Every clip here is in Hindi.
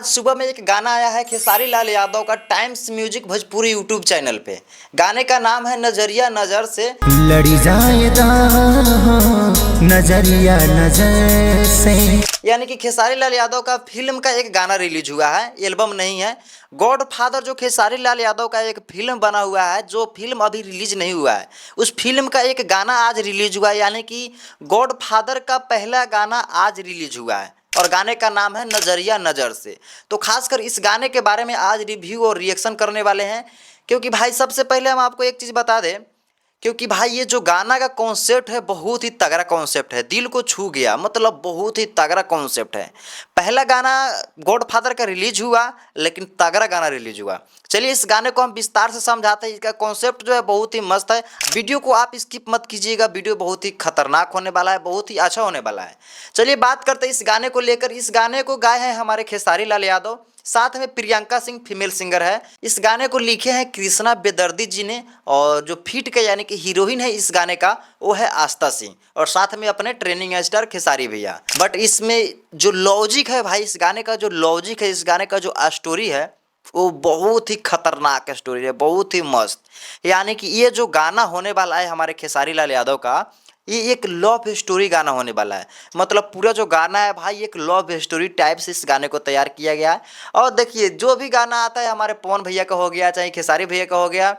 सुबह में एक गाना आया है खेसारी लाल यादव का times music Bhojpuri YouTube channel पे। गाने का नाम है नजरिया नजर से। लड़ी जाएगा नजरिया नजर से, यानी कि खेसारी लाल यादव का फिल्म का एक गाना रिलीज हुआ है, एल्बम नहीं है। गॉड फादर जो खेसारी लाल यादव का एक फिल्म बना हुआ है, जो फिल्म अभी रिलीज नहीं हुआ है, उस फिल्म का एक गाना आज रिलीज हुआ है। यानी कि गॉड फादर का पहला गाना आज रिलीज हुआ है और गाने का नाम है नजरिया नजर से। तो खासकर इस गाने के बारे में आज रिव्यू और रिएक्शन करने वाले हैं, क्योंकि भाई सबसे पहले हम आपको एक चीज़ बता दें, क्योंकि भाई ये जो गाना का कॉन्सेप्ट है बहुत ही तगड़ा कॉन्सेप्ट है, दिल को छू गया, मतलब बहुत ही तगड़ा कॉन्सेप्ट है। पहला गाना गॉड फादर का रिलीज हुआ, लेकिन तगड़ा गाना रिलीज हुआ। चलिए इस गाने को हम विस्तार से समझाते हैं। इसका कॉन्सेप्ट जो है बहुत ही मस्त है। वीडियो को आप स्किप मत कीजिएगा, वीडियो बहुत ही खतरनाक होने वाला है, बहुत ही अच्छा होने वाला है। चलिए बात करते हैं इस गाने को लेकर। इस गाने को गाए हैं हमारे खेसारी लाल यादव, साथ में प्रियंका सिंह फीमेल सिंगर है। इस गाने को लिखे हैं कृष्णा बेदर्दी जी ने, और जो फीट के यानी कि हीरोइन है इस गाने का वो है आस्था सिंह, और साथ में अपने ट्रेनिंग स्टार खेसारी भैया। बट इसमें जो लॉजिक है भाई, इस गाने का जो लॉजिक है, इस गाने का जो स्टोरी है वो बहुत ही खतरनाक स्टोरी है, बहुत ही मस्त। यानी कि ये जो गाना होने वाला है हमारे खेसारी लाल यादव का, ये एक लव स्टोरी गाना होने वाला है। मतलब पूरा जो गाना है भाई एक लव स्टोरी टाइप से इस गाने को तैयार किया गया है। और देखिए जो भी गाना आता है, हमारे पवन भैया का हो गया, चाहे खेसारी भैया का हो गया,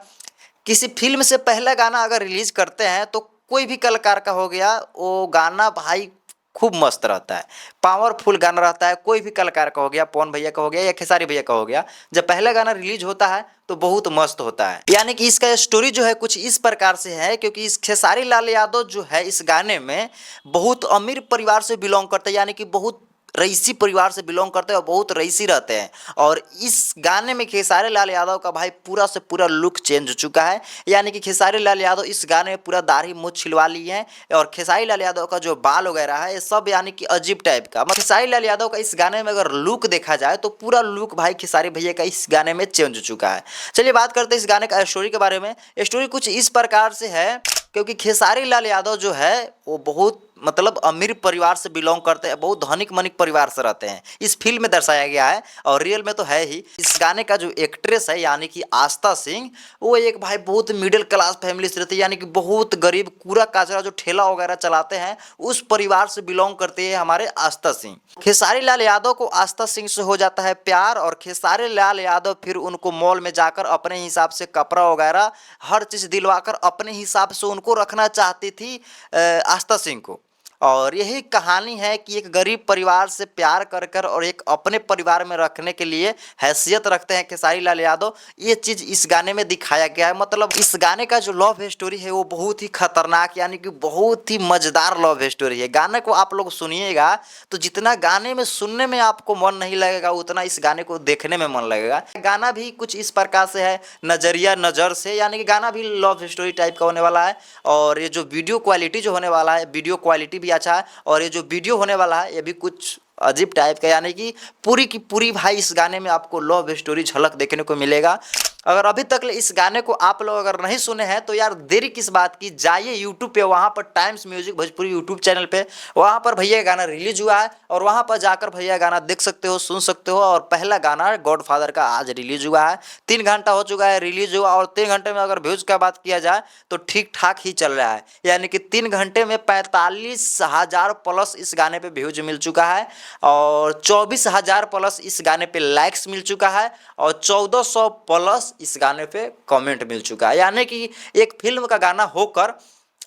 किसी फिल्म से पहला गाना अगर रिलीज करते हैं तो कोई भी कलाकार का हो गया, वो गाना भाई खूब मस्त रहता है, पावरफुल गाना रहता है। कोई भी कलाकार का हो गया, पवन भैया का हो गया या खेसारी भैया का हो गया, जब पहला गाना रिलीज होता है तो बहुत मस्त होता है। यानी कि इसका स्टोरी जो है कुछ इस प्रकार से है, क्योंकि इस खेसारी लाल यादव जो है इस गाने में बहुत अमीर परिवार से बिलोंग करते हैं, यानी कि बहुत रईसी परिवार से बिलोंग करते हैं और बहुत रईसी रहते हैं। और इस गाने में खेसारी लाल यादव का भाई पूरा से पूरा लुक चेंज हो चुका है। यानी कि खेसारी लाल यादव इस गाने में पूरा दाढ़ी मूंछ छिलवा लिए हैं, और खेसारी लाल यादव का जो बाल वगैरह है ये सब यानी कि अजीब टाइप का। खेसारी लाल यादव का इस गाने में अगर लुक देखा जाए तो पूरा लुक भाई खेसारी भैया का इस गाने में चेंज हो चुका है। चलिए बात करते हैं इस गाने का स्टोरी के बारे में। स्टोरी कुछ इस प्रकार से है, क्योंकि खेसारी लाल यादव जो है वो बहुत मतलब अमीर परिवार से बिलोंग करते हैं, बहुत धनिक मनिक परिवार से रहते हैं, इस फिल्म में दर्शाया गया है और रियल में तो है ही। इस गाने का जो एक्ट्रेस है यानी कि आस्था सिंह, वो एक भाई बहुत मिडिल क्लास फैमिली से रहती है, यानी कि बहुत गरीब कूड़ा काचरा जो ठेला वगैरह चलाते हैं उस परिवार से बिलोंग करते हैं हमारे आस्था सिंह। खेसारी लाल यादव को आस्था सिंह से हो जाता है प्यार, और खेसारी लाल यादव फिर उनको मॉल में जाकर अपने हिसाब से कपड़ा वगैरह हर चीज़ दिलवाकर अपने हिसाब से उनको रखना चाहती थी आस्था सिंह को। और यही कहानी है कि एक गरीब परिवार से प्यार कर कर और एक अपने परिवार में रखने के लिए हैसियत रखते हैं खेसारी लाल यादव। ये चीज़ इस गाने में दिखाया गया है। मतलब इस गाने का जो लव स्टोरी है वो बहुत ही खतरनाक, यानी कि बहुत ही मज़ेदार लव स्टोरी है। गाने को आप लोग सुनिएगा तो जितना गाने में सुनने में आपको मन नहीं लगेगा, उतना इस गाने को देखने में मन लगेगा। गाना भी कुछ इस प्रकार से है, नजरिया नज़र से, यानी कि गाना भी लव स्टोरी टाइप का होने वाला है। और ये जो वीडियो क्वालिटी जो होने वाला है, वीडियो क्वालिटी अच्छा है, और ये जो वीडियो होने वाला है ये भी कुछ अजीब टाइप का, यानी कि पूरी की पूरी भाई इस गाने में आपको लव स्टोरी झलक देखने को मिलेगा। अगर अभी तक इस गाने को आप लोग अगर नहीं सुने हैं तो यार देरी किस बात की, जाइए यूट्यूब पे, वहाँ पर times music Bhojpuri YouTube channel पे, वहाँ पर भैया गाना रिलीज हुआ है और वहाँ पर जाकर भैया गाना देख सकते हो, सुन सकते हो। और पहला गाना गॉड फादर का आज रिलीज हुआ है, 3 घंटा हो चुका है रिलीज हुआ, और 3 घंटे में अगर व्यूज का बात किया जाए तो ठीक ठाक ही चल रहा है। यानी कि 3 घंटे में 45,000 प्लस इस गाने पे व्यूज मिल चुका है, और 24,000 प्लस इस गाने पे लाइक्स मिल चुका है, और 1400 प्लस इस गाने पे कमेंट मिल चुका है। यानी कि एक फिल्म का गाना होकर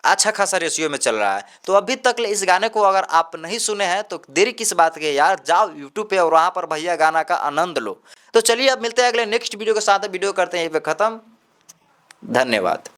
अच्छा खासा रेशियो में चल रहा है। तो अभी तक इस गाने को अगर आप नहीं सुने हैं तो देरी किस बात की यार, जाओ यूट्यूब पे और वहाँ पर भैया गाना का आनंद लो। तो चलिए अब मिलते हैं अगले नेक्स्ट वीडियो के साथ। वीडियो करते हैं यहीं पे ख़त्म। धन्यवाद।